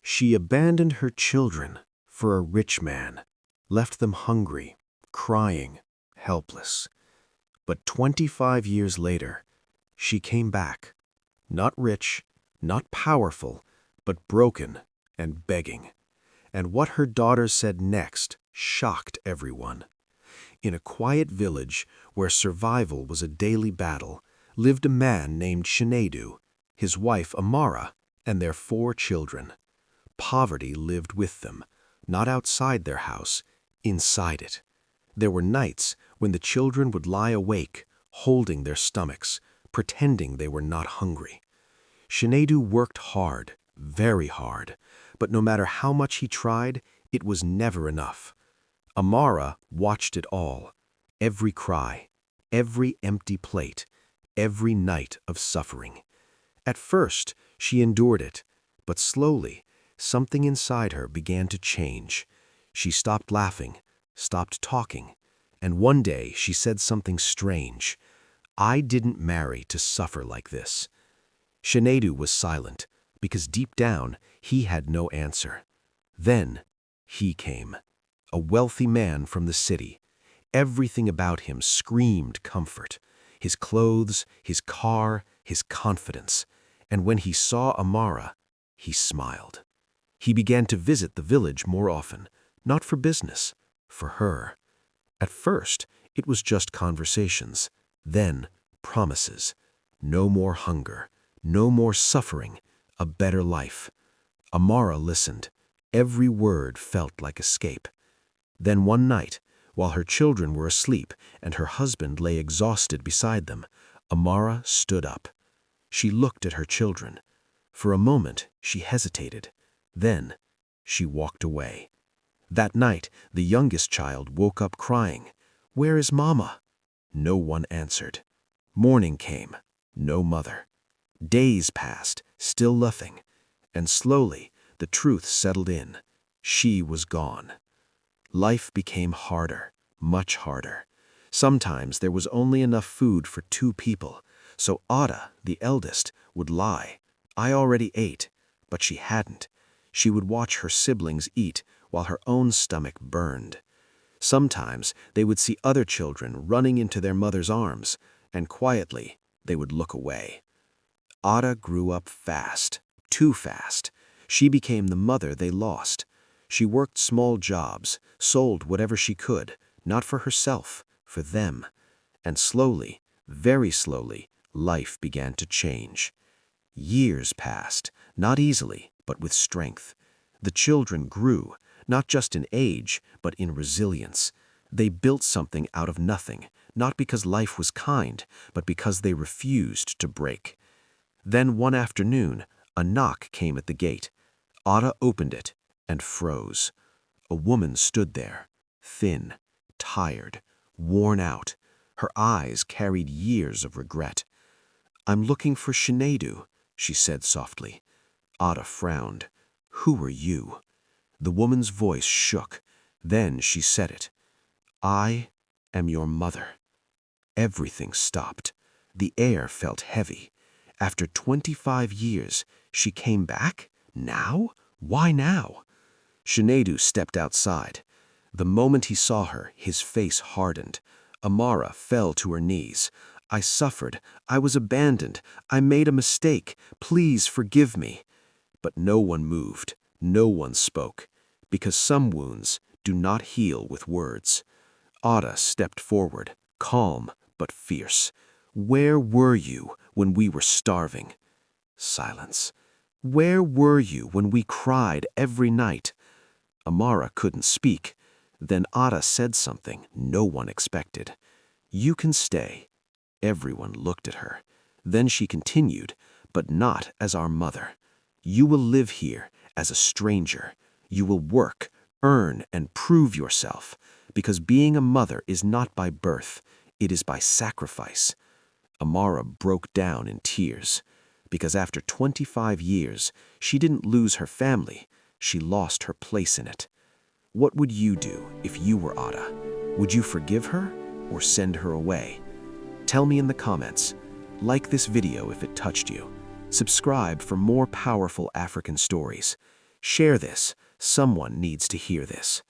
She abandoned her children for a rich man, left them hungry, crying, helpless. But 25 years later, she came back, not rich, not powerful, but broken and begging. And what her daughter said next shocked everyone. In a quiet village where survival was a daily battle, lived a man named Shinedu, his wife Amara, and their 4 children. Poverty lived with them, not outside their house, inside it. There were nights when the children would lie awake, holding their stomachs, pretending they were not hungry. Shinedu worked hard, very hard, but no matter how much he tried, it was never enough. Amara watched it all, every cry, every empty plate, every night of suffering. At first, she endured it, but slowly, something inside her began to change. She stopped laughing, stopped talking, and one day she said something strange. "I didn't marry to suffer like this." Shinedu was silent, because deep down he had no answer. Then he came, a wealthy man from the city. Everything about him screamed comfort. His clothes, his car, his confidence. And when he saw Amara, he smiled. He began to visit the village more often, not for business, for her. At first, it was just conversations, then promises. No more hunger, no more suffering, a better life. Amara listened. Every word felt like escape. Then one night, while her children were asleep and her husband lay exhausted beside them, Amara stood up. She looked at her children. For a moment, she hesitated. Then, she walked away. That night, the youngest child woke up crying, "Where is Mama?" No one answered. Morning came, no mother. Days passed, still nothing. And slowly, the truth settled in. She was gone. Life became harder, much harder. Sometimes there was only enough food for 2 people, so Ada, the eldest, would lie. "I already ate," but she hadn't. She would watch her siblings eat while her own stomach burned. Sometimes they would see other children running into their mother's arms, and quietly they would look away. Ada grew up fast, too fast. She became the mother they lost. She worked small jobs, sold whatever she could, not for herself, for them. And slowly, very slowly, life began to change. Years passed, not easily, but with strength. The children grew, not just in age, but in resilience. They built something out of nothing, not because life was kind, but because they refused to break. Then one afternoon, a knock came at the gate. Ada opened it and froze. A woman stood there, thin, tired, worn out. Her eyes carried years of regret. "I'm looking for Shinedu," she said softly. Ada frowned. "Who are you?" The woman's voice shook. Then she said it. "I am your mother." Everything stopped. The air felt heavy. After 25 years, she came back? Now? Why now? Shinedu stepped outside. The moment he saw her, his face hardened. Amara fell to her knees. "I suffered. I was abandoned. I made a mistake. Please forgive me." But no one moved. No one spoke. Because some wounds do not heal with words. Ada stepped forward, calm but fierce. "Where were you when we were starving?" Silence. "Where were you when we cried every night?" Amara couldn't speak. Then Ada said something no one expected. "You can stay." Everyone looked at her. Then she continued, "But not as our mother. You will live here as a stranger. You will work, earn, and prove yourself, because being a mother is not by birth, it is by sacrifice." Amara broke down in tears, because after 25 years, she didn't lose her family, she lost her place in it. What would you do if you were Ada? Would you forgive her or send her away? Tell me in the comments. Like this video if it touched you. Subscribe for more powerful African stories. Share this. Someone needs to hear this.